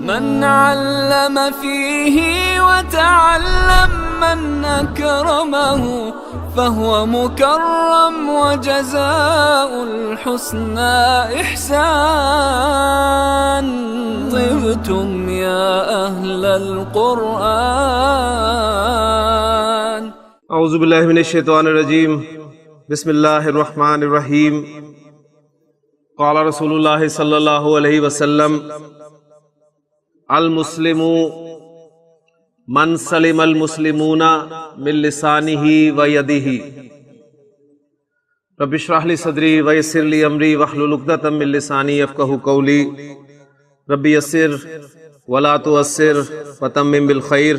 من علم فيه وتعلم من أكرمه فهو مكرم وجزاء الحسنى إحسان. طبتم يا أهل القرآن. اعوذ باللہ من الشیطان الرجیم. بسم اللہ الرحمن الرحیم. قال رسول اللہ صلی اللہ علیہ وسلم: المسلم من سلم المسلمون من لسانہ و یدہ. رب اشرح لی صدری ویسر لی امری واحلل عقدۃ من لسانی یفقہوا قولی. رب یسر ولا تعسر وتمم بالخیر.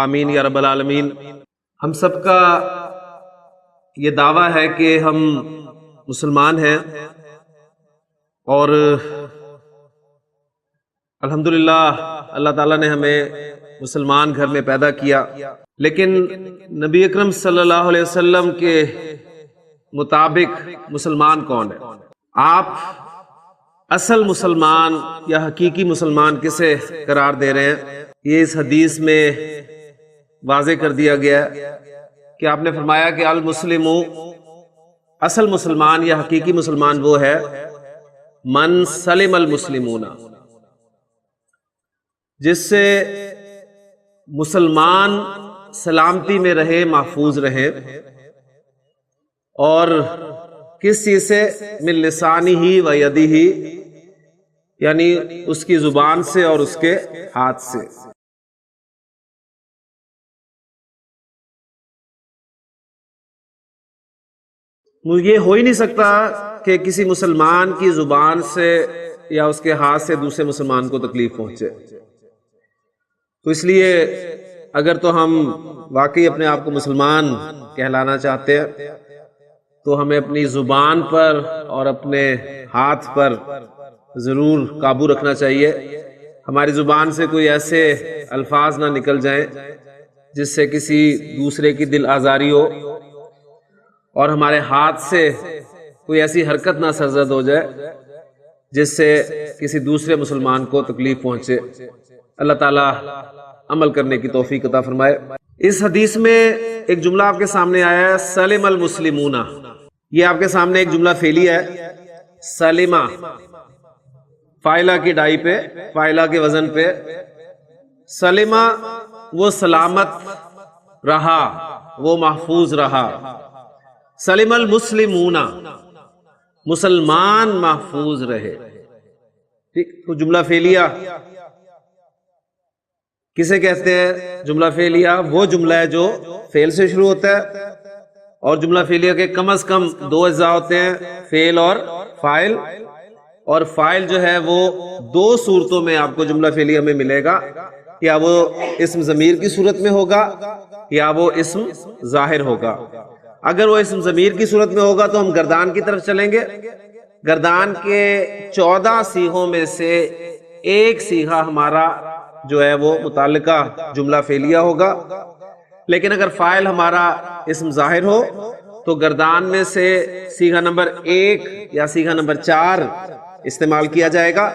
آمین یا رب العالمین. ہم سب کا یہ دعویٰ ہے کہ ہم مسلمان ہیں اور الحمدللہ اللہ تعالیٰ نے ہمیں مسلمان گھر میں پیدا کیا، لیکن نبی اکرم صلی اللہ علیہ وسلم کے مطابق مسلمان کون ہے؟ آپ اصل مسلمان یا حقیقی مسلمان کسے قرار دے رہے ہیں؟ یہ اس حدیث میں واضح کر دیا گیا ہے کہ آپ نے فرمایا کہ المسلم، اصل مسلمان یا حقیقی مسلمان وہ ہے من سلم المسلمون، جس سے مسلمان سلامتی میں رہے، محفوظ رہے. اور کس چیز سے؟ من لسانہ و یدہ، یعنی اس کی زبان سے اور اس کے ہاتھ سے. یہ ہو ہی نہیں سکتا کہ کسی مسلمان کی زبان سے یا اس کے ہاتھ سے دوسرے مسلمان کو تکلیف پہنچے. تو اس لیے اگر تو ہم واقعی اپنے آپ کو مسلمان کہلانا چاہتے ہیں تو ہمیں اپنی زبان پر اور اپنے ہاتھ پر ضرور قابو رکھنا چاہیے. ہماری زبان سے کوئی ایسے الفاظ نہ نکل جائیں جس سے کسی دوسرے کی دل آزاری ہو، اور ہمارے ہاتھ سے کوئی ایسی حرکت نہ سرزد ہو جائے جس سے کسی دوسرے مسلمان کو تکلیف پہنچے. اللہ تعالیٰ عمل کرنے کی توفیق عطا فرمائے. اس حدیث میں ایک جملہ آپ کے سامنے آیا ہے، سلم المسلمون. یہ آپ کے سامنے ایک جملہ فعلی ہے. سلمہ فاعلہ کی ڈائی پہ، فاعلہ کے وزن پہ. سلمہ وہ سلامت رہا، وہ محفوظ رہا. سلم المسلمون مسلمان محفوظ رہے. ٹھیک، تو جملہ فعلیہ کسے کہتے ہیں؟ جملہ فعلیہ وہ جملہ ہے جو فعل سے شروع ہوتا ہے، اور جملہ فعلیہ کے کم از کم دو اجزاء ہوتے ہیں، فعل اور فاعل. اور فاعل جو ہے وہ دو صورتوں میں آپ کو جملہ فعلیہ میں ملے گا، یا وہ اسم ضمیر کی صورت میں ہوگا یا وہ اسم ظاہر ہوگا. اگر وہ اسم ضمیر کی صورت میں ہوگا تو ہم گردان کی طرف چلیں گے. گردان کے 14 صیغوں میں سے ایک صیغہ ہمارا جو ہے وہ متعلقہ جملہ فعلیہ ہوگا. لیکن اگر فاعل ہمارا اسم ظاہر ہو تو گردان میں سے صیغہ نمبر 1 یا صیغہ نمبر 4 استعمال کیا جائے گا.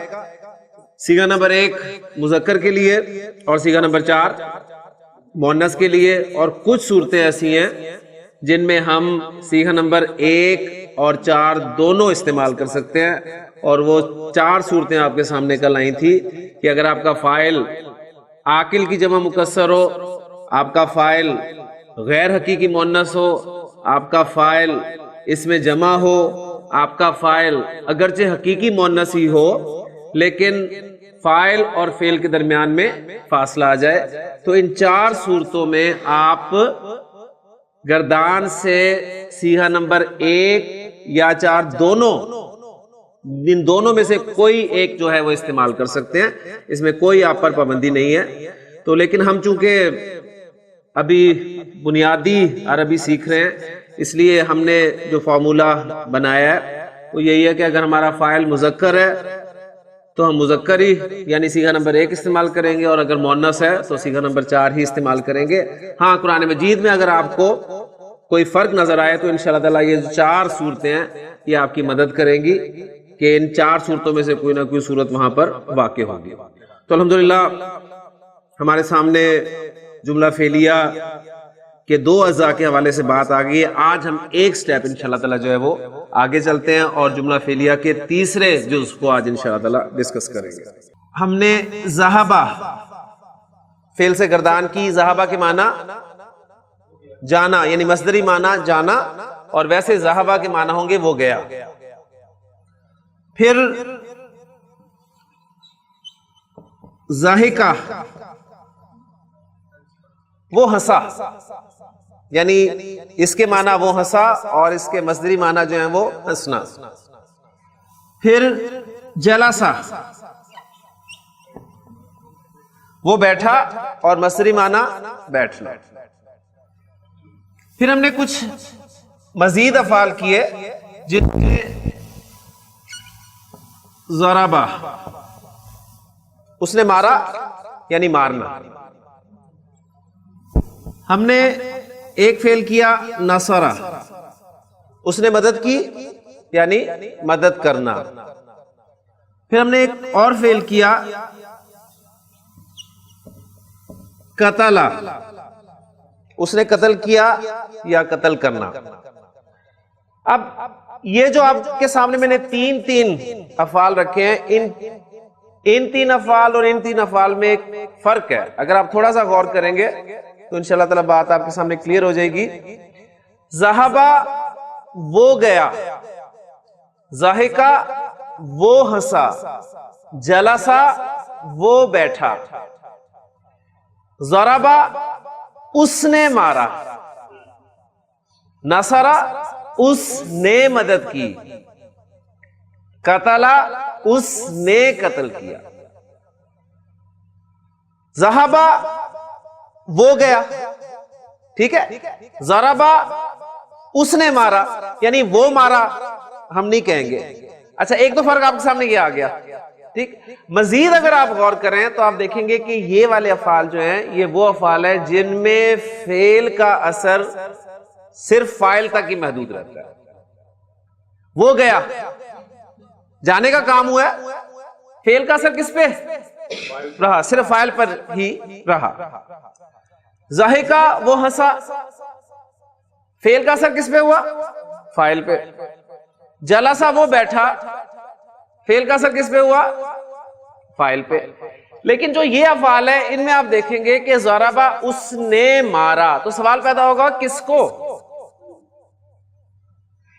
صیغہ نمبر 1 مذکر کے لیے اور صیغہ نمبر 4 مؤنث کے لیے. اور کچھ صورتیں ایسی ہیں جن میں ہم صیغہ نمبر 1 اور 4 دونوں استعمال کر سکتے ہیں. اور وہ 4 صورتیں آپ کے سامنے کل آئی تھی کہ اگر آپ کا فاعل عاقل کی جمع مکسر ہو، آپ کا فاعل غیر حقیقی مؤنث ہو، آپ کا فاعل اس میں جمع ہو، آپ کا فاعل اگرچہ حقیقی مؤنث ہی ہو لیکن فاعل اور فعل کے درمیان میں فاصلہ آ جائے، تو ان 4 صورتوں میں آپ گردان سے صیغہ نمبر 1 یا 4 ان دونوں میں سے کوئی ایک جو ہے وہ استعمال کر سکتے ہیں. اس میں کوئی آپ پر پابندی نہیں ہے. تو لیکن ہم چونکہ ابھی بنیادی عربی سیکھ رہے ہیں، اس لیے ہم نے جو فارمولہ بنایا ہے وہ یہی ہے کہ اگر ہمارا فاعل مذکر ہے تو ہم مذکر ہی یعنی صیغہ نمبر 1 استعمال کریں گے، اور اگر مؤنث ہے تو صیغہ نمبر 4 ہی استعمال کریں گے. ہاں، قرآن مجید میں اگر آپ کو کوئی فرق نظر آئے تو انشاءاللہ تعالیٰ یہ 4 صورتیں ہیں یہ آپ کی مدد کریں گی کہ ان 4 صورتوں میں سے کوئی نہ کوئی صورت وہاں پر واقع ہوگی. تو الحمدللہ ہمارے سامنے جملہ فعلیہ کے دو اجزاء کے حوالے سے بات آ گئی ہے. آج ہم ایک سٹیپ انشاءاللہ تعالی جو ہے وہ آگے چلتے ہیں اور جملہ فعلیہ کے تیسرے جز کو آج انشاءاللہ تعالی ڈسکس کریں گے. ہم نے ذہبہ فعل سے گردان کی. ذہبہ کے معنی جانا، یعنی مصدری معنی جانا، اور ویسے ذہبہ کے معنی ہوں گے وہ گیا. پھر ضاحکہ وہ ہنسا، یعنی اس کے معنی وہ ہنسا اور اس کے مصدری معنی جو ہیں وہ ہنسنا. پھر جلسہ وہ بیٹھا اور مصدری معنی بیٹھنا. پھر ہم نے کچھ مزید افعال کیے جن میں ضربہ اس نے مارا یعنی مارنا. ہم نے ایک فعل کیا نصرہ، اس نے مدد کی یعنی مدد کرنا. پھر ہم نے ایک اور فعل کیا قتل، اس نے قتل کیا یا قتل کرنا. اب یہ جو آپ کے سامنے میں نے تین افعال رکھے ہیں، ان تین افعال اور ان تین افعال میں ایک فرق ہے. اگر آپ تھوڑا سا غور کریں گے تو انشاءاللہ تعالی بات آپ کے سامنے کلیئر ہو جائے گی. ذہبہ وہ گیا، ضاحکہ وہ ہنسا، جلسہ وہ بیٹھا، ضربہ اس نے مارا، نصرہ اس نے مدد کی، قتل اس نے قتل کیا. ذہبہ وہ گیا، ٹھیک ہے. ضربہ اس نے مارا، یعنی وہ مارا ہم نہیں کہیں گے. اچھا ایک تو فرق آپ کے سامنے یہ آ گیا، ٹھیک. مزید اگر آپ غور کریں تو آپ دیکھیں گے کہ یہ والے افعال جو ہیں یہ وہ افعال ہیں جن میں فعل کا اثر صرف فاعل تک ہی محدود رہتا ہے. وہ گیا، جانے کا کام ہوا ہے، فعل کا اثر کس پہ رہا؟ صرف فاعل پر ہی رہا. ضاحکہ وہ ہنسا، فعل کا اثر کس پہ ہوا؟ فاعل پہ. جلسہ وہ بیٹھا، فعل کا اثر کس پہ ہوا؟ فاعل پہ. لیکن جو یہ افعال ہے ان میں آپ دیکھیں گے کہ ضربہ اس نے مارا، تو سوال پیدا ہوگا کس کو؟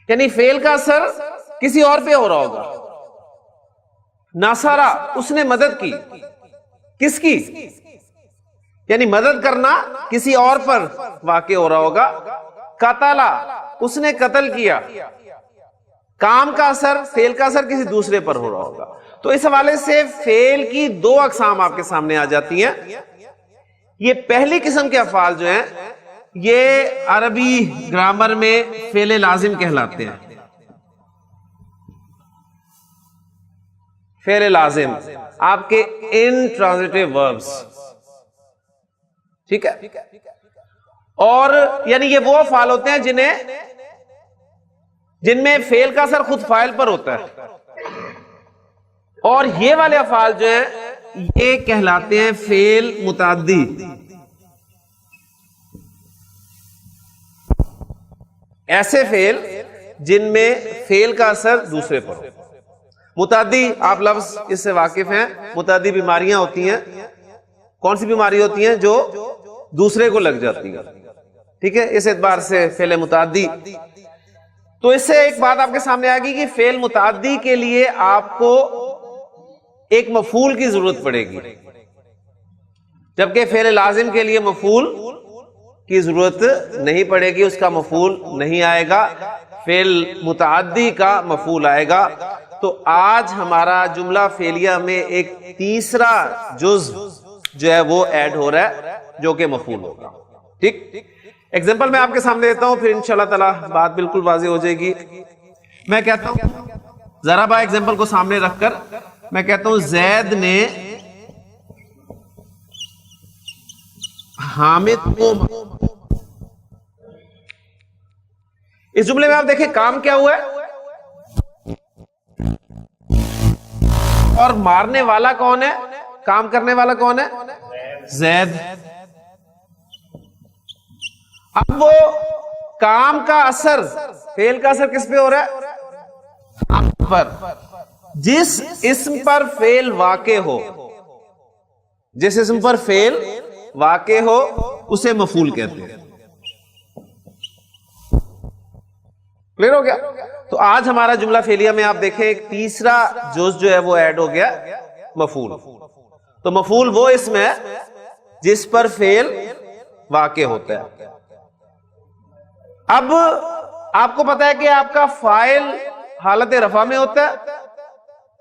یعنی فعل کا اثر کسی اور پہ ہو رہا ہوگا. نصرہ اس نے مدد کی، کس کی؟ یعنی مدد کرنا کسی اور پر واقع ہو رہا ہوگا. قتل اس نے قتل کیا، کام کا اثر فعل کا اثر کسی دوسرے پر ہو رہا ہوگا. تو اس حوالے سے فعل کی دو اقسام آپ کے سامنے آ جاتی ہیں. یہ پہلی قسم کے افعال جو ہیں یہ عربی گرامر میں فعل لازم کہلاتے ہیں. فعل لازم آپ کے انٹرانزٹیو وربز، ٹھیک ہے. اور یعنی یہ وہ افعال ہوتے ہیں جن میں فعل کا اثر خود فاعل پر ہوتا ہے. اور یہ والے افعال جو ہیں یہ کہلاتے ہیں فعل متعدی. ایسے فعل جن میں فعل کا اثر دوسرے پر ہو. متعدی آپ لفظ اس سے واقف ہیں. متعدی بیماریاں ہوتی ہیں. کون سی بیماری ہوتی ہیں؟ جو دوسرے کو لگ جاتی ہیں، ٹھیک ہے. اس اعتبار سے فعل متعدی. تو اس سے ایک بات آپ کے سامنے آئے گی کہ فعل متعدی کے لیے آپ کو ایک مفعول کی ضرورت پڑے گی، جبکہ فعل لازم کے لیے مفعول کی ضرورت نہیں پڑے گی. اس کا مفعول نہیں آئے گا، فعل متعدی کا مفعول آئے گا. تو آج ہمارا جملہ فعلیہ میں ایک تیسرا جز جو ہے وہ ایڈ ہو رہا ہے جو کہ مفعول ہوگا، ٹھیک. ایگزامپل میں آپ کے سامنے دیتا ہوں، پھر انشاءاللہ تعالی بات بالکل واضح ہو جائے گی. میں کہتا ہوں ذرا ایگزامپل کو سامنے رکھ کر میں کہتا ہوں زید نے حامد کو. اس جملے میں آپ دیکھیں کام کیا ہوا ہے اور مارنے والا کون ہے؟ کام کرنے والا کون ہے؟ زید. اب وہ کام کا اثر، فعل کا اثر کس پہ ہو رہا ہے؟ آپ پر. جس اسم پر فعل واقع ہو، جس اسم پر فعل واقع ہو اسے مفعول کہتے ہیں. کلیئر ہو گیا؟ تو آج ہمارا جملہ فعلیہ میں آپ دیکھیں ایک تیسرا جز جو ہے وہ ایڈ ہو گیا، مفعول. تو مفعول وہ اسم ہے جس پر فعل واقع ہوتا ہے. اب آپ کو پتا ہے کہ آپ کا فاعل حالت رفع میں ہوتا ہے،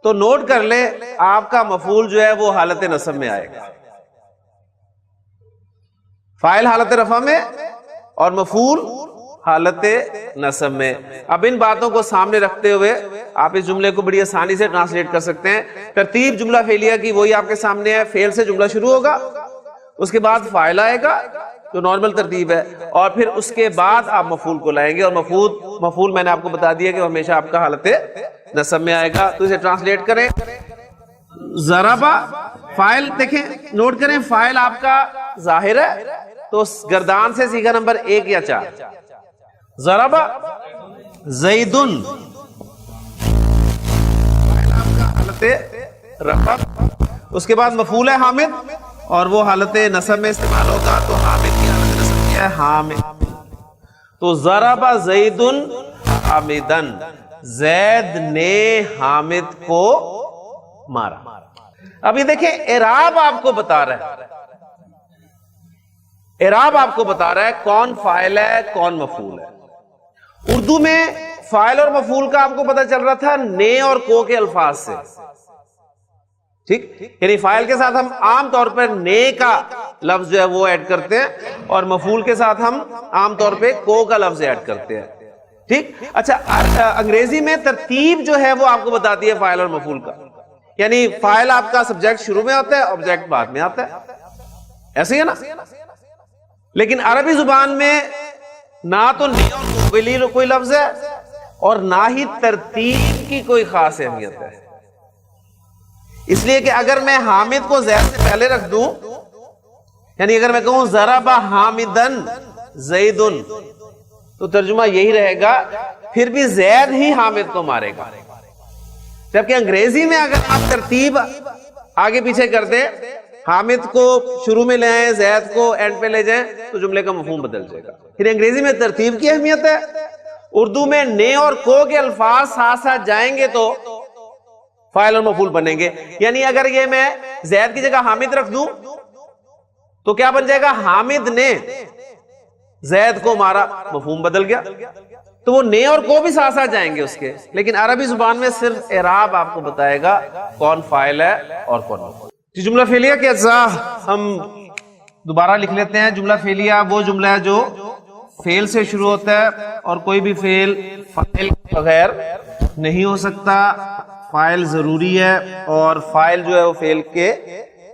تو نوٹ کر لیں آپ کا مفعول جو ہے وہ حالت نصب میں آئے گا. فاعل حالت رفع میں اور مفعول حالت نصب میں. اب ان باتوں کو سامنے رکھتے ہوئے آپ اس جملے کو بڑی آسانی سے ٹرانسلیٹ کر سکتے ہیں. ترتیب جملہ فعلیہ کی وہی آپ کے سامنے ہے. فعل سے جملہ شروع ہوگا، اس کے بعد فاعل آئے گا جو نارمل ترتیب ہے، اور پھر اس کے بعد آپ مفعول کو لائیں گے. اور مفعول میں نے آپ کو بتا دیا کہ ہمیشہ آپ کا حالت نصب میں آئے گا. تو اسے ٹرانسلیٹ کریں. ضربا فاعل دیکھیں، نوٹ کریں فاعل آپ کا ظاہر ہے، تو گردان سے صیغہ نمبر 1 یا 4. ضربا زیدن، فاعل آپ کا حالت رفع. اس کے بعد مفعول ہے حامد، اور وہ حالت نصب میں استعمال ہوگا. تو حامد کی حالت نصب کیا ہے؟ حامد. تو ضربا زیدن حامدن، زید نے حامد کو مارا. اب یہ دیکھیں اعراب آپ کو بتا رہا ہے، اعراب آپ کو بتا رہا ہے کون فاعل ہے کون مفعول ہے. اردو میں فاعل اور مفعول کا آپ کو پتا چل رہا تھا نے اور کو کے الفاظ سے. ٹھیک، یعنی فاعل کے ساتھ ہم عام طور پر نے کا لفظ جو ہے وہ ایڈ کرتے ہیں، اور مفعول کے ساتھ ہم عام طور پہ کو کا لفظ ایڈ کرتے ہیں. ٹھیک. اچھا، انگریزی میں ترتیب جو ہے وہ آپ کو بتاتی ہے فاعل اور مفعول کا. یعنی فاعل آپ کا سبجیکٹ شروع میں ہوتا ہے، آبجیکٹ بعد میں آتا ہے. ایسے ہی ہے نا؟ لیکن عربی زبان میں نہ تو نے اور کو کے لیے کوئی لفظ ہے، اور نہ ہی ترتیب کی کوئی خاص اہمیت ہے. اس لیے کہ اگر میں حامد کو زید سے پہلے رکھ دوں، یعنی اگر میں کہوں ضرب حامدن زیدن، تو ترجمہ یہی رہے گا پھر بھی زید ہی حامد کو مارے گا. جبکہ انگریزی میں اگر آپ ترتیب آگے پیچھے کر دیں، حامد کو شروع میں لے آئیں، زید کو اینڈ پہ لے جائیں، تو جملے کا مفہوم بدل جائے گا. پھر انگریزی میں ترتیب کی اہمیت ہے. اردو میں نے اور کو کے الفاظ ساتھ ساتھ جائیں گے تو فاعل اور مفعول بنیں گے. یعنی اگر یہ میں زید کی جگہ حامد رکھ دوں تو کیا بن جائے گا؟ حامد نے زید کو مارا، مفہوم بدل گیا. تو وہ نے اور کو بھی ساتھ ساتھ جائیں گے اس کے. لیکن عربی زبان میں صرف اعراب آپ کو بتائے گا کون فاعل ہے اور کون مفعول. جملہ فعلیہ کے اجزاء ہم دوبارہ لکھ لیتے ہیں. جملہ فعلیہ وہ جملہ ہے جو فعل سے شروع ہوتا ہے اور کوئی بھی فعل فاعل کے بغیر نہیں ہو سکتا. فاعل ضروری ہے، اور فاعل جو ہے وہ فعل کے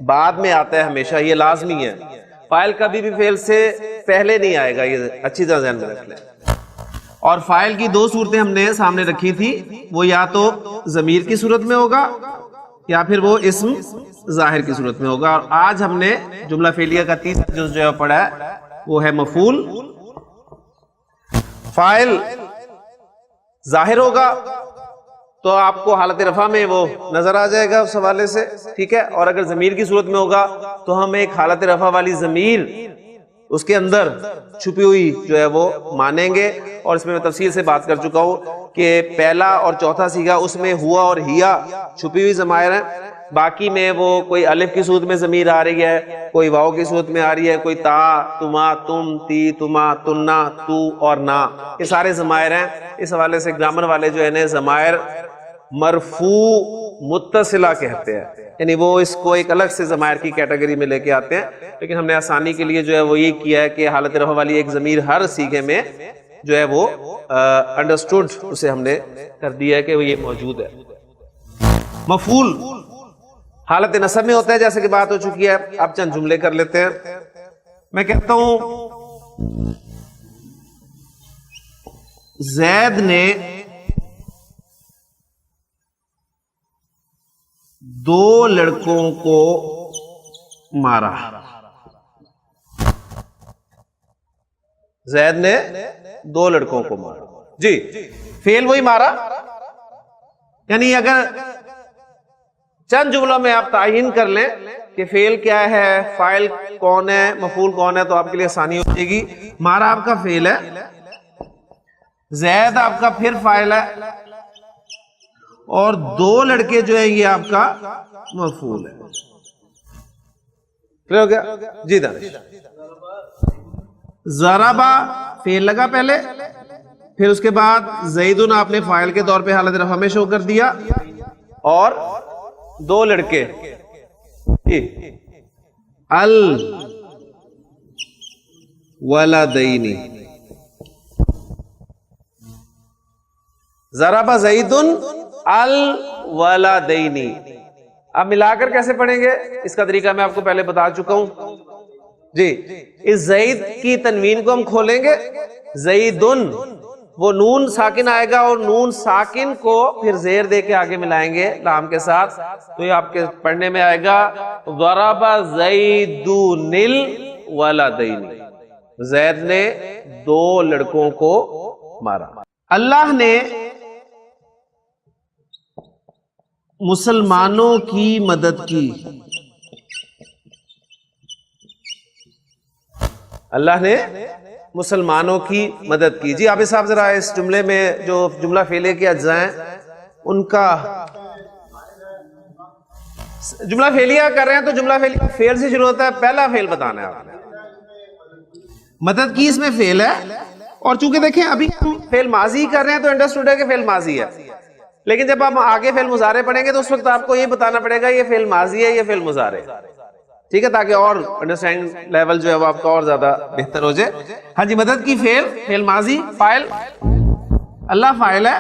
بعد میں آتا ہے ہمیشہ، یہ لازمی ہے. فاعل کبھی بھی فعل سے پہلے نہیں آئے گا، یہ اچھی طرح ذہن میں رکھ لیں. اور فاعل کی 2 صورتیں ہم نے سامنے رکھی تھی، وہ یا تو ضمیر کی صورت میں ہوگا یا پھر وہ اسم ظاہر کی صورت میں ہوگا. اور آج ہم نے جملہ فعلیہ کا تیسرا جز جو ہے پڑھا ہے وہ ہے مفعول. فاعل ظاہر ہوگا تو آپ کو حالت رفع میں وہ نظر آ جائے گا اس حوالے سے. ٹھیک ہے. اور اگر ضمیر کی صورت میں ہوگا تو ہم ایک حالت رفع والی ضمیر اس کے اندر چھپی ہوئی جو ہے وہ مانیں گے. اور اس میں تفصیل سے بات کر چکا ہوں کہ پہلا اور چوتھا صیغہ اس میں ہوا اور ہیا چھپی ہوئی ضمائر ہیں. باقی میں وہ کوئی الف کی صورت میں ضمیر آ رہی ہے، کوئی واو کی صورت میں آ رہی ہے، کوئی تا، تما، تم، تی، تما، تننا، تو اور نا، یہ سارے ضمائر ہیں. اس حوالے سے گرامر والے جو ہے ضمائر مرفوع متصلہ کہتے ہیں، یعنی وہ اس کو ایک الگ سے ضمائر کی کیٹیگری میں لے کے آتے ہیں. لیکن ہم نے آسانی کے لیے جو ہے وہ یہ کیا ہے کہ حالت رفع والی ایک ضمیر ہر صیغے میں جو ہے وہ انڈرسٹوڈ اسے ہم نے کر دیا ہے کہ وہ یہ موجود ہے. مفعول حالت نصب میں ہوتا ہے جیسے کہ بات ہو چکی ہے. اب چند جملے کر لیتے ہیں. میں کہتا ہوں زید نے دو لڑکوں کو مارا. زید نے دو لڑکوں کو مارا. جی فعل وہی مارا. یعنی اگر چند جملوں میں آپ تعین کر لیں کہ فعل کیا ہے، فاعل کون ہے، مفعول کون ہے، تو آپ کے لیے آسانی ہو جائے گی. مارا آپ کا فعل ہے، زید آپ کا پھر فاعل ہے، اور دو لڑکے جو ہیں یہ آپ کا مفعول ہے. کلیئر ہو گیا؟ جی دانش. ضربا فعل لگا پہلے، پھر اس کے بعد زیدن آپ نے فاعل کے طور پہ حالت رفع میں شو کر دیا، اور دو لڑکے الولدین. ضرب زیدن الولدین. اب ملا کر کیسے پڑھیں گے اس کا طریقہ میں آپ کو پہلے بتا چکا ہوں. جی اس زید کی تنوین کو ہم کھولیں گے. زیدن وہ نون ساکن آئے گا، اور نون ساکن کو پھر زیر دے کے آگے ملائیں گے لام کے ساتھ، تو یہ آپ کے پڑھنے میں آئے گا ضرب زیدن الولدین. زید نے دو لڑکوں کو مارا. اللہ نے مسلمانوں کی مدد کی. اللہ نے مسلمانوں کی مدد کی. جی عابد صاحب ذرا اس جملے میں جو جملہ فعلیہ کے اجزاء ہیں ان کا جملہ فعلیہ کر رہے ہیں، تو جملہ فعلیہ فعل سے شروع ہوتا ہے، پہلا فعل بتانا ہے آپ نے. مدد کی اس میں فعل ہے، اور چونکہ دیکھیں ابھی ہم فعل ماضی کر رہے ہیں تو انڈرسٹوڈ ہے کہ فعل ماضی ہے، لیکن جب آپ آگے فعل مضارع پڑھیں گے تو اس وقت آپ کو یہ بتانا پڑے گا یہ فعل ماضی ہے، یہ فعل مضارع. ٹھیک ہے، تاکہ اور انڈرسٹینڈ لیول جو ہے وہ آپ کا اور زیادہ بہتر ہو جائے. ہاں جی، مدد کی فعل ماضی، فاعل اللہ فاعل ہے،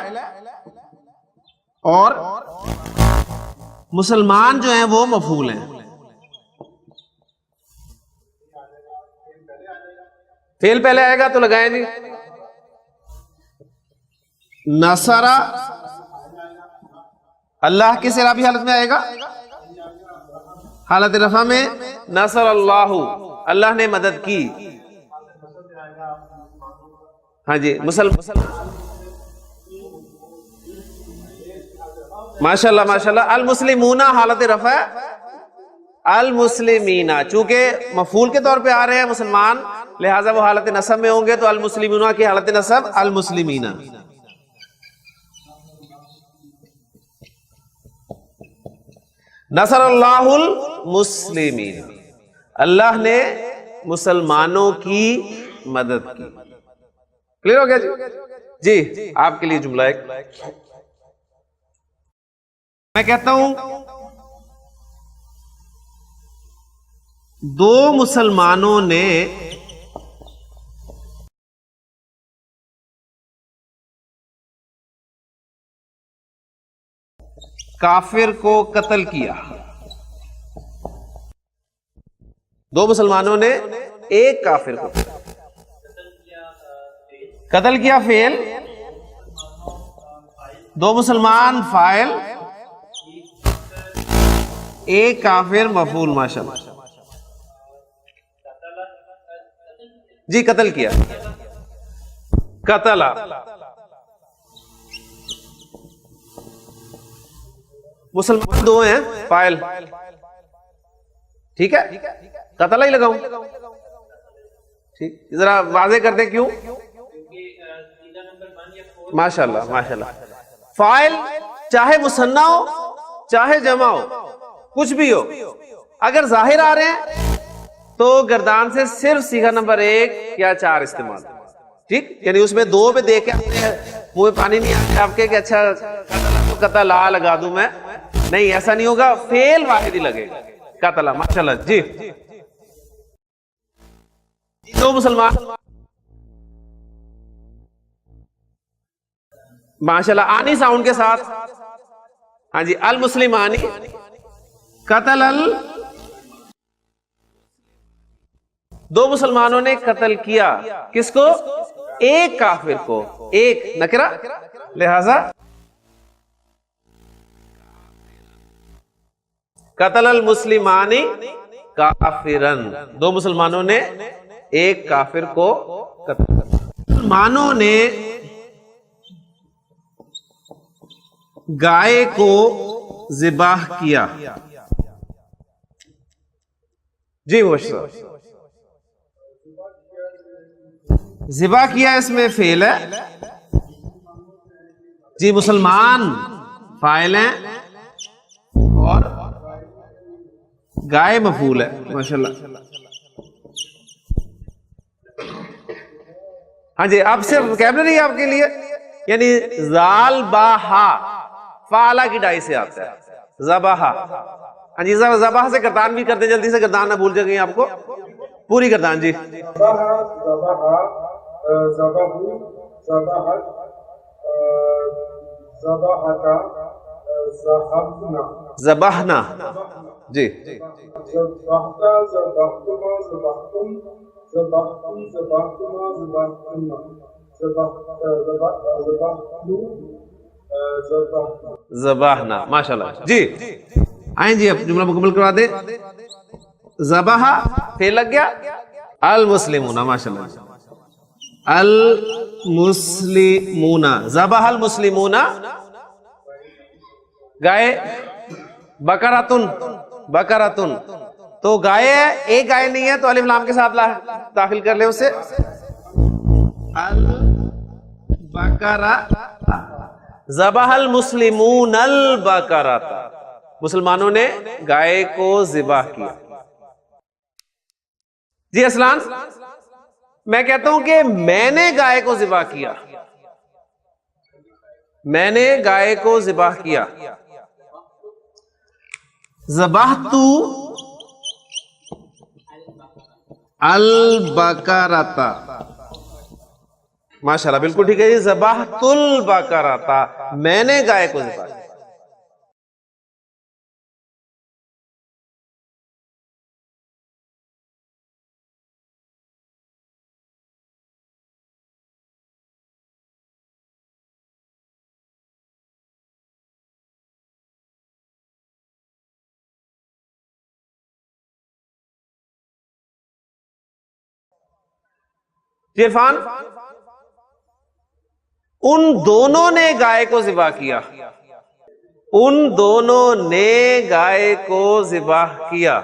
اور مسلمان جو ہیں وہ مفعول ہیں. فعل پہلے آئے گا تو لگائیں جی. نصر اللہ کس اعرابی حالت میں آئے گا؟ حالت رفع میں. نصر اللہ اللہ نے مدد کی. ہاں جی ماشاء اللہ ماشاء اللہ. المسلمون حالت رفع، المسلمین چونکہ مفعول کے طور پہ آ رہے ہیں مسلمان، لہٰذا وہ حالت نصب میں ہوں گے، تو المسلمون کی حالت نصب المسلمین. نصر اللہ المسلمین، اللہ نے مسلمانوں کی مدد کی. کلیئر ہو گیا جی؟ جی آپ کے لیے جملہ ایک میں کہتا ہوں، دو مسلمانوں نے کافر کو قتل کیا. دو مسلمانوں نے ایک کافر کو قتل کیا. فعل، دو مسلمان فاعل، ایک کافر مفعول. ماشاءاللہ جی. قتل کیا، قتل. مسلمان دو ہیں، فاعل. ٹھیک ہے، قتل ہی لگاؤں. ٹھیک، ذرا واضح کر دیں کیوں. ماشاءاللہ ماشاءاللہ. فاعل چاہے مثنی ہو چاہے جمع ہو، کچھ بھی ہو، اگر ظاہر آ رہے ہیں تو گردان سے صرف صیغہ نمبر 1 یا 4 استعمال. ٹھیک، یعنی اس میں دو پہ دیکھ کے منہ میں پانی نہیں آتا آپ کے کہ اچھا قتل لگا دوں میں، نہیں ایسا نہیں ہوگا. فعل واحد ہی لگے گا، قتل. ماشاءاللہ جی. دو مسلمان ماشاءاللہ آنی ساؤنڈ کے ساتھ. ہاں جی، المسلمانی قتل دو مسلمانوں نے قتل کیا کس کو؟ ایک کافر کو. ایک نکرہ، لہذا قتل المسلمانی کافرن، دو مسلمانوں نے ایک کافر کو قتل کیا. مسلمانوں نے گائے کو ذبح کیا. جی مبشر ذبح کیا اس میں فعل ہے. جی مسلمان فاعل ہیں اور گائے مفعول ہے. ماشاءاللہ. ہاں جی اب صرف وکیبلری آپ کے لیے، یعنی زال با ہا فعلا کی ڈائی سے آتا ہے ذبح. ہاں جی ذبح سے گردان بھی کرتے، جلدی سے گردان نہ بھول جائیں آپ کو، پوری گردان. جی ذبحنا. جی ذبحنا. ماشاءاللہ. جی آئیں جی اب جملہ مکمل کروا دیں. ذبح پھر لگ گیا المسلمون. ماشاءاللہ. المسلمون ذبح المسلمون گائے. بقرۃن بقرۃن تو گائے ہے، ایک گائے نہیں ہے تو الف لام کے ساتھ داخل کر لیں اسے. البقرہ ذبح المسلمون البقرۃ، مسلمانوں نے گائے کو ذبح کیا. جی اسلام میں کہتا ہوں کہ میں نے گائے کو ذبح کیا، میں نے گائے کو ذبح کیا. ذبحت البقرۃ. ماشاءاللہ بالکل ٹھیک ہے جی. ذبحت البقرۃ میں نے گائے کو ذبح کیا. عرفان ان دونوں نے گائے کو ذبح کیا، ان دونوں نے گائے کو ذبح کیا.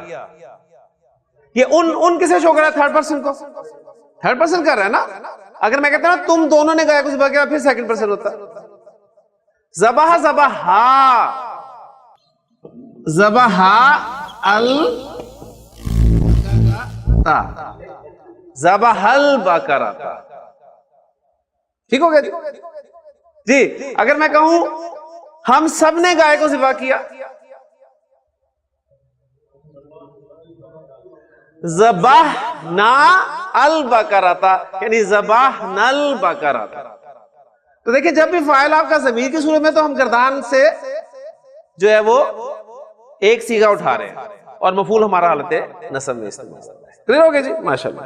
یہ ان کسے شو کر رہا ہے؟ تھرڈ پرسن کو. تھرڈ پرسن کر رہا ہے نا. اگر میں کہتا ہوں تم دونوں نے گائے کو ذبح کیا پھر سیکنڈ پرسن ہوتا. ذبح ذبح ذبح ذبح البقرۃ. ٹھیک ہو گیا جی. اگر میں کہوں ہم سب نے گائے کو ذبح کیا، ذبحنا البقرۃ یعنی ذبحنا البقرۃ. تو دیکھیں جب بھی فاعل آپ کا ضمیر کی صورت میں تو ہم گردان سے جو ہے وہ ایک صیغہ اٹھا رہے ہیں اور مفعول ہمارا حالت نصب میں استعمال. کلیئر ہو گیا جی. ماشاءاللہ.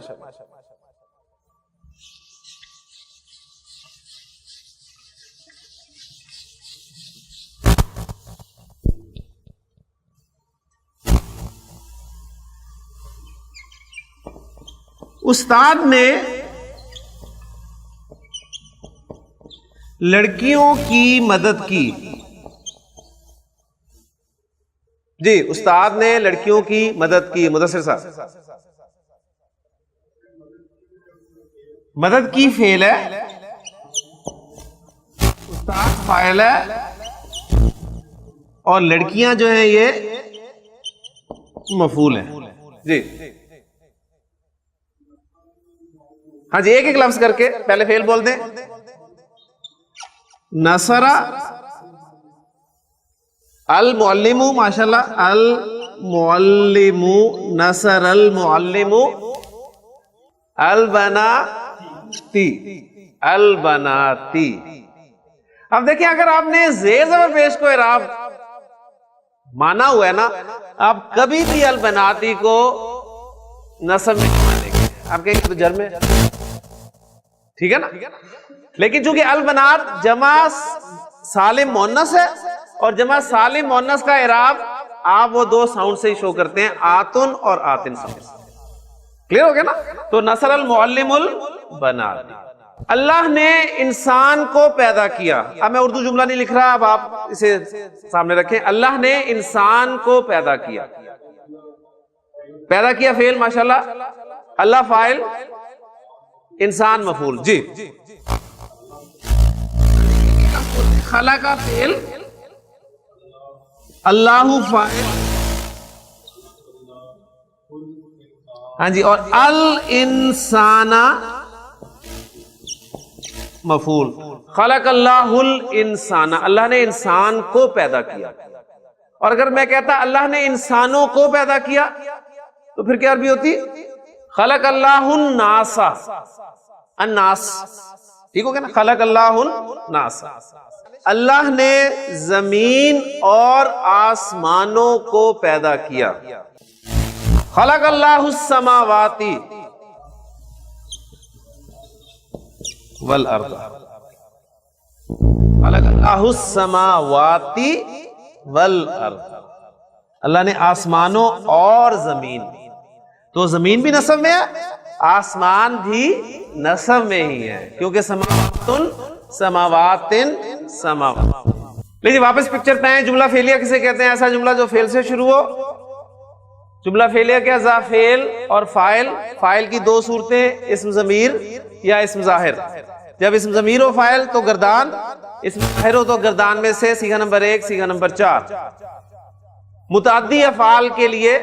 استاد نے لڑکیوں کی مدد کی. جی استاد نے لڑکیوں کی مدد کی. مدثر صاحب مدد کی فعل ہے، استاد فاعل ہے اور لڑکیاں جو ہیں یہ مفعول ہیں. جی ہاں جی ایک ایک لفظ کر کے پہلے فعل بول دیں. نصر المعلم. ماشاءاللہ. المعلم نصر المعلم. البناتی البناتی. اب دیکھیں اگر آپ نے زیر زبر پیش کو اعراب مانا ہوا ہے نا، آپ کبھی بھی البناتی کو نصب نہیں مانیں گے. آپ کہیں گے تو جر میں، ٹھیک ہے نا. لیکن چونکہ البنات جمع سالم مؤنث ہے اور جمع سالم مؤنث کا اعراب آپ وہ دو ساؤنڈ سے ہی شو کرتے ہیں, آتن اور آتن ساؤنڈ. کلیئر ہو گیا نا؟ تو نصر المعلم البنات. اللہ نے انسان کو پیدا کیا. اب میں اردو جملہ نہیں لکھ رہا, اب آپ اسے سامنے رکھیں. اللہ نے انسان کو پیدا کیا. پیدا کیا فعل ماشاءاللہ, اللہ فاعل, انسان مفعول. جی خلق فعل, اللہ فاعل, ہاں جی, اور الانسان مفعول. خلق اللہ الانسان, اللہ نے انسان کو پیدا کیا. اور اگر میں کہتا اللہ نے انسانوں کو پیدا کیا تو پھر کیا عربی ہوتی؟ خلق اللہ الناس, الناس. ٹھیک ہو گیا نا؟ خلق اللہ الناس. اللہ نے زمین اور آسمانوں کو پیدا کیا. خلق اللہ السماوات والارض. خلق اللہ السماوات والارض. اللہ نے آسمانوں اور زمین. تو زمین بھی نصب میں ہے, آسمان بھی نصب میں ہی ہے, کیونکہ سماواتن سماواتن سماوات. لیجیے واپس پکچر پہ آئیں. جملہ فعلیہ کسے کہتے ہیں؟ ایسا جملہ جو فعل سے شروع ہو. جملہ فعلیہ کیا؟ ذا فعل اور فاعل. فاعل کی دو صورتیں, اسم ضمیر یا اسم ظاہر. جب اسم ضمیر ہو فاعل تو گردان, اسم ظاہر ہو تو گردان میں سے صیغہ نمبر 1, صیغہ نمبر 4. متعدی افعال کے لیے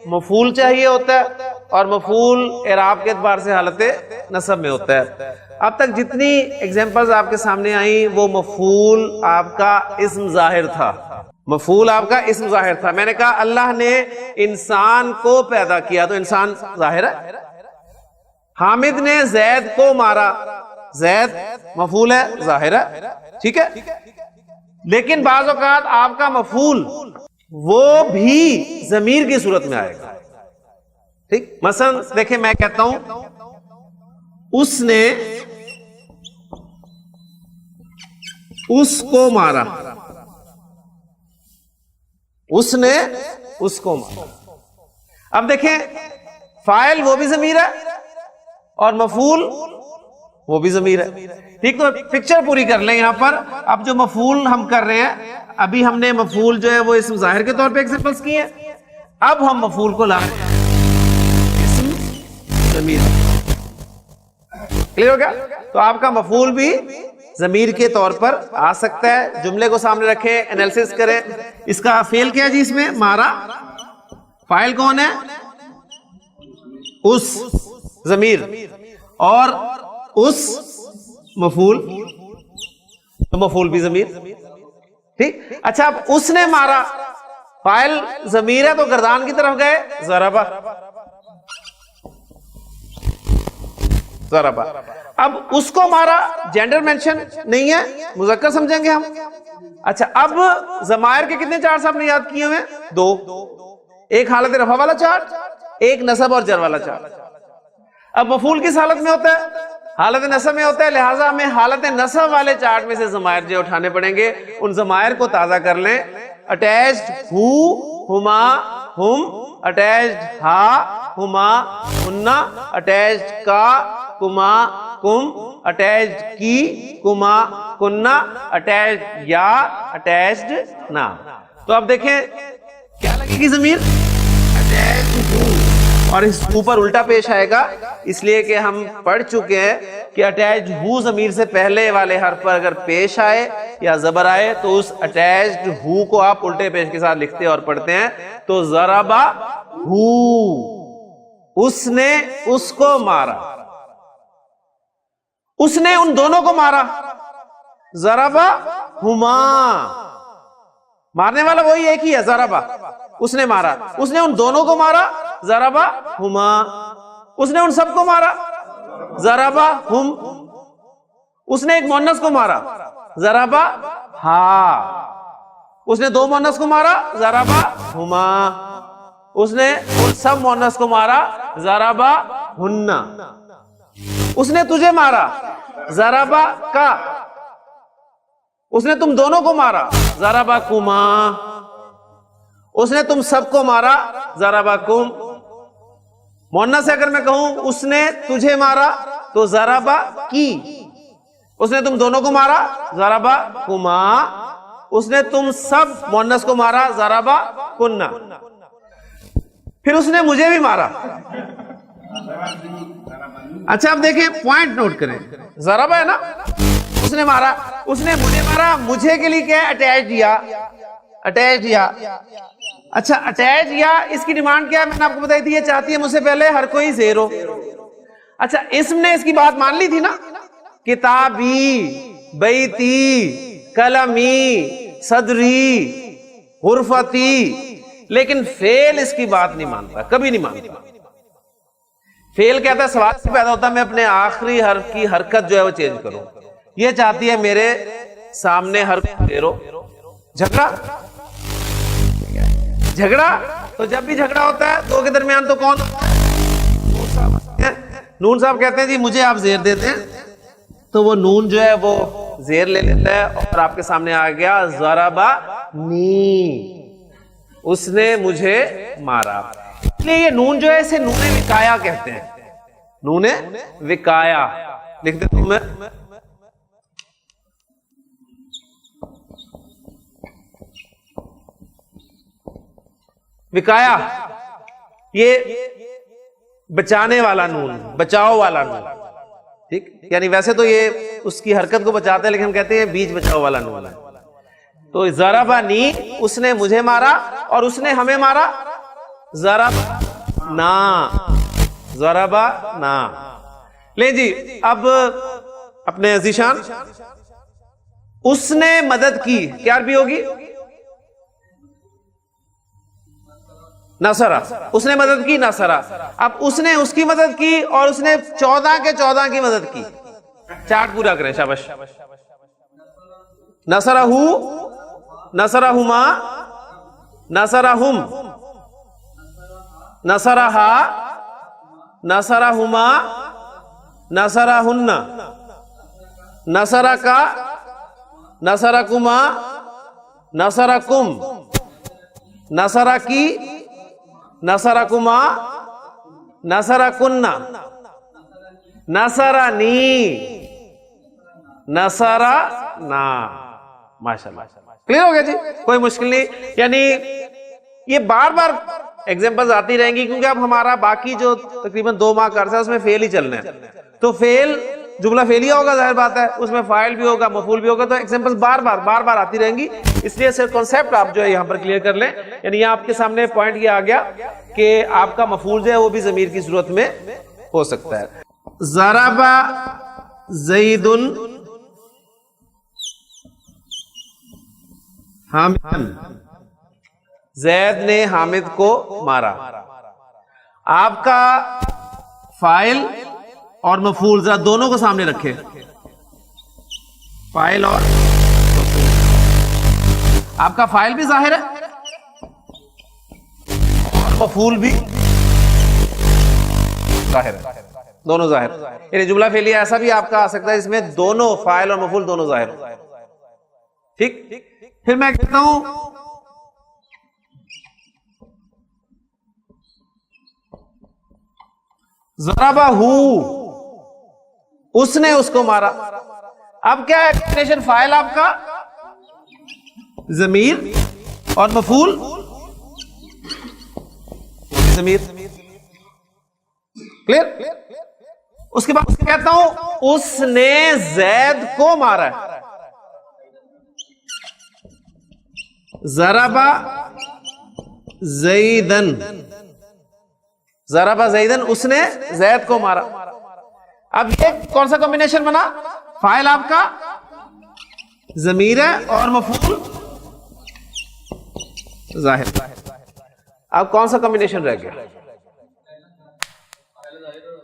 مفعول چاہیے ہوتا ہے, اور مفعول اعراب کے اعتبار سے حالت نصب میں ہوتا ہے. اب تک جتنی ایگزامپلز آپ کے سامنے آئیں وہ مفعول آپ کا اسم ظاہر تھا. مفعول آپ کا اسم ظاہر تھا. میں نے کہا اللہ نے انسان کو پیدا کیا, تو انسان ظاہر ہے. حامد نے زید کو مارا, زید مفعول ہے, ظاہر ہے. ٹھیک ہے, لیکن بعض اوقات آپ کا مفعول وہ بھی ضمیر کی صورت میں آئے گا. ٹھیک, مثلا دیکھیں میں کہتا ہوں اس نے اس کو مارا, اس نے اس کو مارا. اب دیکھیں فاعل وہ بھی ضمیر ہے اور مفعول وہ بھی ضمیر ہے. ٹھیک, تو پکچر پوری کر لیں یہاں پر. اب جو مفعول ہم کر رہے ہیں, ابھی ہم نے مفعول جو ہے وہ اسم ظاہر کے طور پہ ایگزامپلس کی ہیں. اب ہم مفعول کو لا رہے ہیں اسم ضمیر. کلیئر ہو گیا؟ تو آپ کا مفعول بھی ضمیر کے طور پر آ سکتا ہے. جملے کو سامنے رکھیں, انالیسس کریں. اس کا فعل کیا ہے جی؟ اس میں مارا. فاعل کون ہے؟ اس ضمیر, اور اس مفعول, تو مفعول بھی ضمیر. ٹھیک, اچھا اب اس نے مارا, فاعل ضمیر ہے تو گردان کی طرف گئے, ضربا. ضربا. اب اس کو مارا, جینڈر مینشن نہیں ہے, مذکر سمجھیں گے ہم. اچھا اب ضمائر کے کتنے چارٹس آپ نے یاد کیے ہوئے؟ 2. ایک حالت رفع والا چارٹ, ایک نصب اور جر والا چارٹ. اب مفعول کس حالت میں ہوتا ہے؟ حالت نصب میں ہوتا ہے, لہٰذا ہمیں حالت نصب والے چارٹ میں سے ضمائر جو اٹھانے پڑیں گے. ان ضمائر کو تازہ کر لیں. اٹیچڈ ہو, ہما, ہم. اٹیچڈ ہا, ہما, ہننا. اٹیچڈ کا, کما, کم. اٹیچڈ کی, کما, کننا. اٹیچڈ یا, اٹیچڈ نا. تو اب دیکھیں کیا لگے گی ضمیر؟ اٹیچڈ ہو, اور اس اوپر الٹا پیش آئے گا, اس لیے کہ ہم پڑھ چکے ہیں کہ اٹیچڈ ہو ضمیر سے پہلے والے حرف پر اگر پیش آئے یا زبر آئے تو اس اٹیچڈ ہو کو آپ الٹے پیش کے ساتھ لکھتے اور پڑھتے ہیں. تو ضربا ہو, اس نے اس کو مارا. اس نے ان دونوں کو مارا. ضربا ہما, مارنے والا وہی ایک ہی ہے, ضربا. اس نے مارا. اس نے ان دونوں کو مارا, ضربا ہما. اس نے ان سب کو مارا, ضربا ہم. اس نے ایک مؤنث کو مارا, ضربا ہا. اس نے 2 مؤنث کو مارا, ضربا ہما. اس نے ان سب مؤنث کو مارا, ضربا ہننا. اس نے تجھے مارا, ضربا کا. اس نے تم دونوں کو مارا, ضربا کما. اس نے تم سب کو مارا ضربکم. مؤنث سے اگر میں کہوں اس نے تجھے مارا تو ضربا کی. اس نے تم دونوں کو مارا ضربا کما. اس نے تم سب مؤنث کو مارا ضربا کننا. پھر اس نے مجھے بھی مارا. اچھا اب دیکھیں پوائنٹ نوٹ کریں. ضربا ہے نا, اس نے مارا, اس نے مجھے مارا. مجھے کے لیے کیا ہے؟ اٹیچ دیا, اٹیچ دیا. اچھا اٹیچ دیا, اس کی ڈیمانڈ کیا ہے؟ میں نے آپ کو بتائی تھی, یہ چاہتی ہے مجھ سے پہلے ہر کوئی زیر ہو. اچھا اسم نے اس کی بات مان لی تھی نا, کتابی, بیتی, قلمی, صدری, غرفتی. لیکن فعل اس کی بات نہیں مانتا, کبھی نہیں مانتا. فعل کہتا ہے سوال سے پیدا ہوتا ہے میں اپنے آخری حرف کی حرکت جو ہے وہ چینج کروں. یہ چاہتی ہے میرے سامنے حرف زیر ہو. جھگڑا, جھگڑا تو جب بھی جھگڑا ہوتا ہے دو کے درمیان تو کون ہوتا ہے؟ نون صاحب کہتے ہیں جی مجھے آپ زیر دیتے ہیں, تو وہ نون جو ہے وہ زیر لے لیتا ہے اور آپ کے سامنے آ گیا ضربنی, اس نے مجھے مارا. اس لیے یہ نون جو ہے اسے نون وقایا کہتے ہیں. نون وقایا لکھتے ہوں میں. وقایا یہ بچانے والا نون, بچاؤ والا نون. ٹھیک, یعنی ویسے تو یہ اس کی حرکت کو بچاتا ہے لیکن ہم کہتے ہیں بیچ بچاؤ والا نون ہے. تو ضربنی, اس نے مجھے مارا اور اس نے ہمیں مارا. ضربنا, ضربنا. لیں جی اب اپنے ذیشان, اس نے مدد کی, کیا عربی ہوگی؟ نصرہ. اس نے مدد کی نصرہ. اب اس نے اس کی مدد کی اور اس نے 14 کے 14 کی مدد کی. چارٹ پورا کریں, شاباش. نصرہو, نصرہما, نصرہم, نصرہا, نصرہما, نصرہن, نصرکا, نصرکما, نصرکم, نصرکی, نصرکما, نصرکن, نصرنی, نصرنا. ماشاءاللہ, کلیئر ہو گیا جی, کوئی مشکل نہیں. یعنی یہ بار بار ایگزامپلز آتی رہیں گی کیونکہ اب ہمارا باقی جو تقریباً 2 ماہ کا عرصہ ہے اس میں فعل ہی چلنا ہے. تو فعل جملہ فعلیہ ہوگا, ظاہر بات ہے, اس میں فاعل بھی ہوگا, مفعول بھی ہوگا. تو ایگزامپلز بار بار آتی رہیں گی. اس لیے صرف کانسیپٹ آپ جو ہے یہاں پر کلیئر کر لیں. یعنی یہاں آپ کے سامنے پوائنٹ یہ آ گیا کہ آپ کا مفعول جو ہے وہ بھی ضمیر کی صورت میں ہو سکتا ہے. ضرب زید حامد, زید نے حامد کو مارا. آپ کا فاعل اور مفعول ذرا دونوں کو سامنے رکھے, فاعل اور آپ کا فاعل بھی ظاہر ہے اور مفعول بھی ظاہر ہے, دونوں ظاہر. یعنی جملہ فعلیہ ایسا بھی آپ کا آ سکتا ہے جس میں دونوں فاعل اور مفعول دونوں ظاہر ہو. ٹھیک, پھر میں کہتا ہوں ضربہ, اس نے اس کو مارا. اب کیا ہے ایکسپلینیشن؟ فاعل آپ کا ضمیر اور مفعول ضمیر. کلیئر؟ اس کے بعد کہتا ہوں اس نے زید کو مارا ہے. ضربہ زیدن, ضربہ زیدن, اس نے زید کو مارا. اب یہ کون سا کمبینیشن بنا؟ فاعل آپ کا ضمیر ہے اور مفعول ظاہر. اب کون سا کمبینیشن رہ گیا؟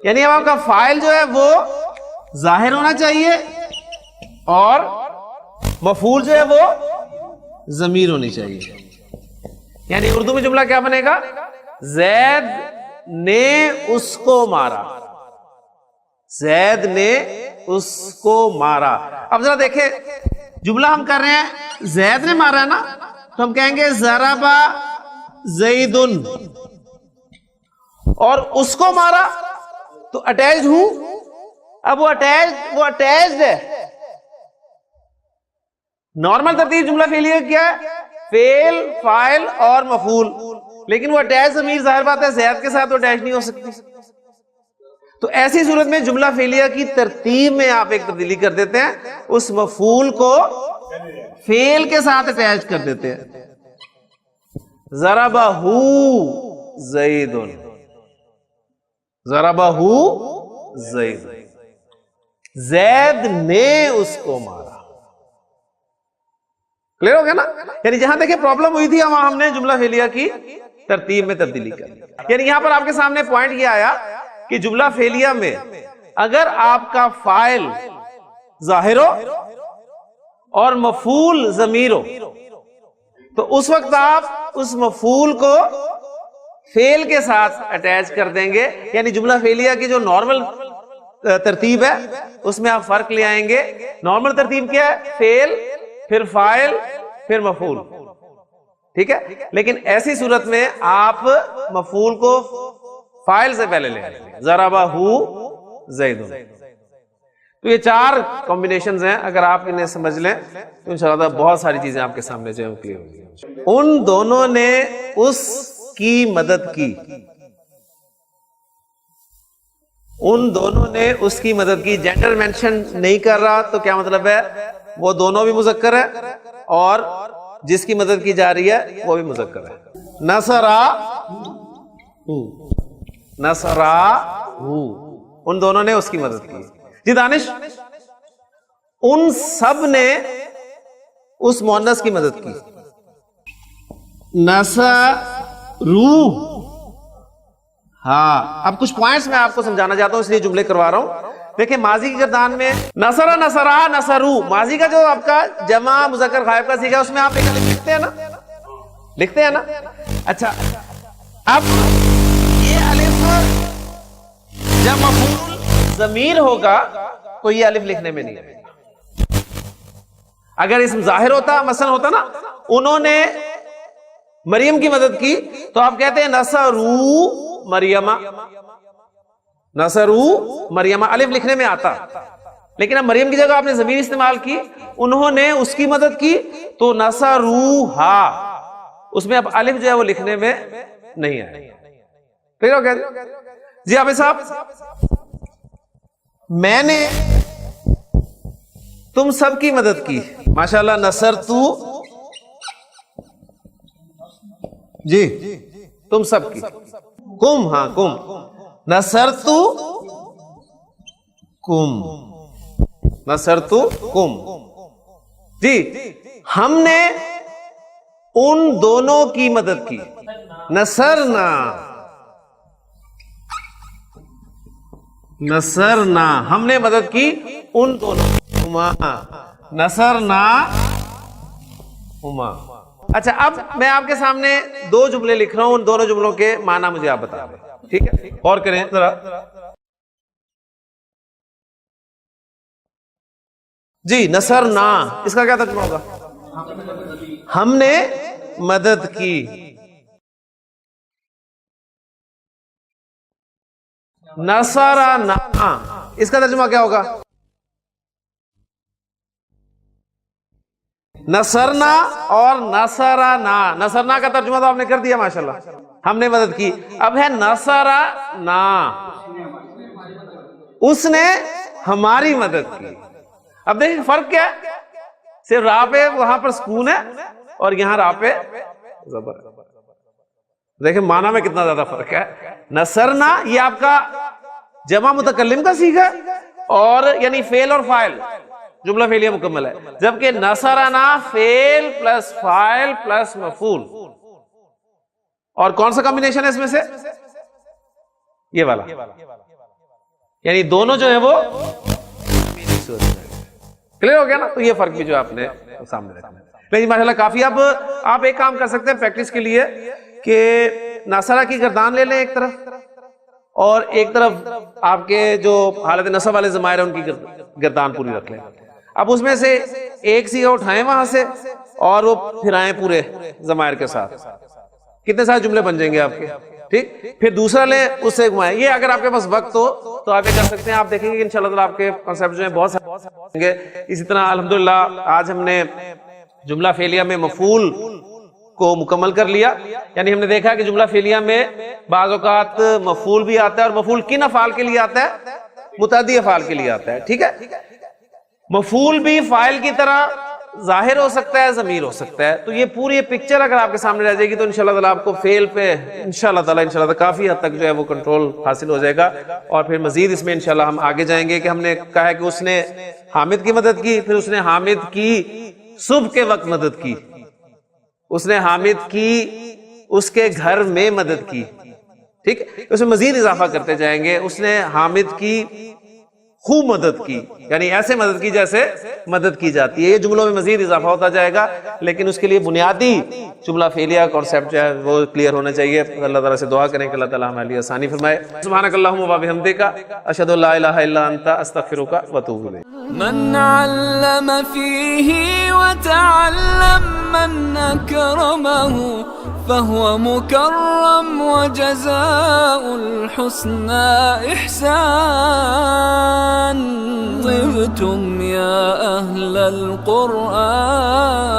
یعنی اب آپ کا فاعل جو ہے وہ ظاہر ہونا چاہیے اور مفعول جو ہے وہ ضمیر ہونی چاہیے. یعنی اردو میں جملہ کیا بنے گا؟ زید نے اس کو مارا, زید نے اس کو مارا. اب ذرا دیکھیں جملہ ہم کر رہے ہیں زید نے مارا ہے نا, تو ہم کہیں گے ضربہ زیدن، اور اس کو مارا تو اٹیچڈ ہوں. اب وہ اٹیچڈ ہے. نارمل ترتیب جملہ فعلیہ کیا ہے؟ فعل، فاعل اور مفعول. لیکن وہ اٹیچ ضمیر ظاہر بات ہے زید کے ساتھ وہ اٹیچ نہیں ہو سکتی. تو ایسی صورت میں جملہ فعلیہ کی ترتیب میں آپ ایک تبدیلی کر دیتے ہیں، اس مفعول کو فعل کے ساتھ اٹیچ کر دیتے ہیں. ضربہ زید، ضربہ زید، زید نے اس کو مارا. کلیئر ہو گیا نا؟ یعنی جہاں دیکھیں پرابلم ہوئی تھی وہاں ہم نے جملہ فعلیہ کی ترتیب میں تبدیلی کر دی. یعنی یہاں پر آپ کے سامنے پوائنٹ یہ آیا کہ جملہ فعلیہ میں اگر آپ کا فاعل ظاہر ہو اور مفعول ضمیر ہو تو اس وقت آپ اس مفعول کو فعل کے ساتھ اٹیچ کر دیں گے. یعنی جملہ فعلیہ کی جو نارمل ترتیب ہے اس میں آپ فرق لے آئیں گے. نارمل ترتیب کیا ہے؟ فعل، پھر فاعل، پھر مفعول. ٹھیک ہے؟ لیکن ایسی صورت میں آپ مفعول کو فاعل سے پہلے لیں گے. ضربہ زید. تو یہ 4 کمبینیشنز ہیں، اگر آپ انہیں سمجھ لیں تو انشاءاللہ بہت ساری چیزیں آپ کے سامنے جو ہیں کلیئر ہوں گی. ان دونوں نے اس کی مدد کی. ان دونوں نے اس کی مدد کی. جینڈر مینشن نہیں کر رہا تو کیا مطلب ہے؟ وہ دونوں بھی مذکر ہے اور جس کی مدد کی جا رہی ہے وہ بھی مذکر ہے. نصرہ، ان دونوں نے اس کی مدد کی. جی دانش، ان سب نے اس مؤنث کی مدد کی. نصرو. ہاں اب کچھ پوائنٹس میں آپ کو سمجھانا چاہتا ہوں اس لیے جملے کروا رہا ہوں. دیکھیں ماضی کی گردان میں نصرہ، نصرا، نصرو، ماضی کا جو آپ کا جمع مذکر غائب کا صیغہ اس میں آپ ایک الف لکھتے ہیں نا، لکھتے ہیں نا. اچھا اب یہ الف جب مفعول ضمیر ہوگا تو یہ الف لکھنے میں نہیں ہے. اگر اسم ظاہر ہوتا مثلا ہوتا نا انہوں نے مریم کی مدد کی تو آپ کہتے ہیں نصرو مریم، نصرو مریم، الف لکھنے میں آتا. لیکن اب مریم کی جگہ آپ نے ضمیر استعمال کی، انہوں نے اس کی مدد کی تو نصروہا، اس میں اب الف جو ہے وہ لکھنے میں نہیں آئے. ٹھیک ہو گیا جی؟ آپ صاحب میں نے تم سب کی مدد کی. ماشاءاللہ. نصرتو، جی تم سب کی. کم، ہاں کم. نصرتو کم، نصرتو کم. جی ہم نے ان دونوں کی مدد کی. نصرنا، نصرنا، ہم نے مدد کی ان دونوں. نصرنا ہما. اچھا اب میں آپ کے سامنے 2 جملے لکھ رہا ہوں، ان دونوں جملوں کے معنی مجھے آپ بتا دیں. ٹھیک ہے؟ اور کریں ذرا. جی نصرنا اس کا کیا ترجمہ ہوگا؟ ہم نے مدد کی. نصرنا اس کا ترجمہ کیا ہوگا؟ نصرنا اور نصرنا. نصرنا کا ترجمہ تو آپ نے کر دیا ماشاءاللہ، ہم نے مدد کی. اب ہے نصرنا، اس نے ہماری مدد کی. اب دیکھیں فرق کیا ہے؟ صرف راہ پہ وہاں پر سکون ہے اور یہاں راہ پہ زبر. دیکھیں معنی میں کتنا زیادہ فرق ہے. نصرنا یہ آپ کا جمع متکلم کا صیغہ ہے اور یعنی فعل اور فاعل جملہ فعلیہ مکمل ہے، جبکہ نصرنا فعل پلس فاعل پلس مفعول. اور کون سا کمبینیشن ہے اس میں سے؟ یہ والا. یعنی دونوں جو ہے وہ کلیئر ہو گیا نا؟ تو یہ فرق بھی جو آپ نے سامنے رکھنا ہے. لیکن ماشاءاللہ کافی. اب آپ ایک کام کر سکتے ہیں پریکٹس کے لیے کہ ناصرہ کی گردان لے لیں ایک طرف اور ایک طرف آپ کے جو حالت نصب والے ضمائر ہیں ان کی گردان پوری رکھ لیں. اب اس میں سے ایک صیغہ اٹھائیں وہاں سے اور وہ پھرائیں پورے ضمائر کے ساتھ. کتنے سارے جملے بن جائیں گے آپ کے. ٹھیک, پھر دوسرا لیں, اس سے گھمائیں. یہ اگر آپ کے پاس وقت ہو تو آپ یہ کر سکتے ہیں. آپ دیکھیں گے کہ انشاءاللہ تعالیٰ آپ کے کانسیپٹ جو ہیں بہت سارے ہوں گے. اسی طرح الحمدللہ آج ہم نے جملہ فعلیہ میں مفعول کو مکمل کر لیا. یعنی ہم نے دیکھا کہ جملہ فعلیہ میں بعض اوقات مفعول بھی آتا ہے, اور مفعول کن افعال کے لیے آتا ہے؟ متعدی افعال کے لیے آتا ہے. ٹھیک ہے, مفعول بھی فاعل کی طرح ظاہر ہو سکتا ہے, ضمیر ہو سکتا ہے. تو یہ پوری پکچر اگر آپ کے سامنے رہ جائے گی تو انشاءاللہ تعالیٰ آپ کو فعل پہ انشاءاللہ تعالیٰ کافی حد تک جو ہے وہ کنٹرول حاصل ہو جائے گا. اور پھر مزید اس میں انشاءاللہ ہم آگے جائیں گے کہ ہم نے کہا ہے کہ اس نے حامد کی مدد کی, پھر اس نے حامد کی صبح کے وقت مدد کی, اس نے حامد کی اس کے گھر میں مدد کی. ٹھیک, اس میں مزید اضافہ کرتے جائیں گے. اس نے حامد کی خوب مدد کی, یعنی ایسے مدد کی جیسے مدد کی جاتی ہے. یہ جملوں میں مزید اضافہ ہوتا جائے گا, لیکن اس کے لیے بنیادی جملہ فعلیہ کانسیپٹ جو ہے وہ کلیئر ہونا چاہیے. اللہ تعالیٰ سے دعا کریں کہ اللہ تعالیٰ ہمارے لیے آسانی فرمائے. سبحانک اللہم و بحمدک, اشہد ان لا الہ الا انت, استغفرک و اتوب الیک. من علم فيه وتعلم من أكرمه فهو مكرم وجزاء الحسنى إحسان. طبتم يا أهل القرآن.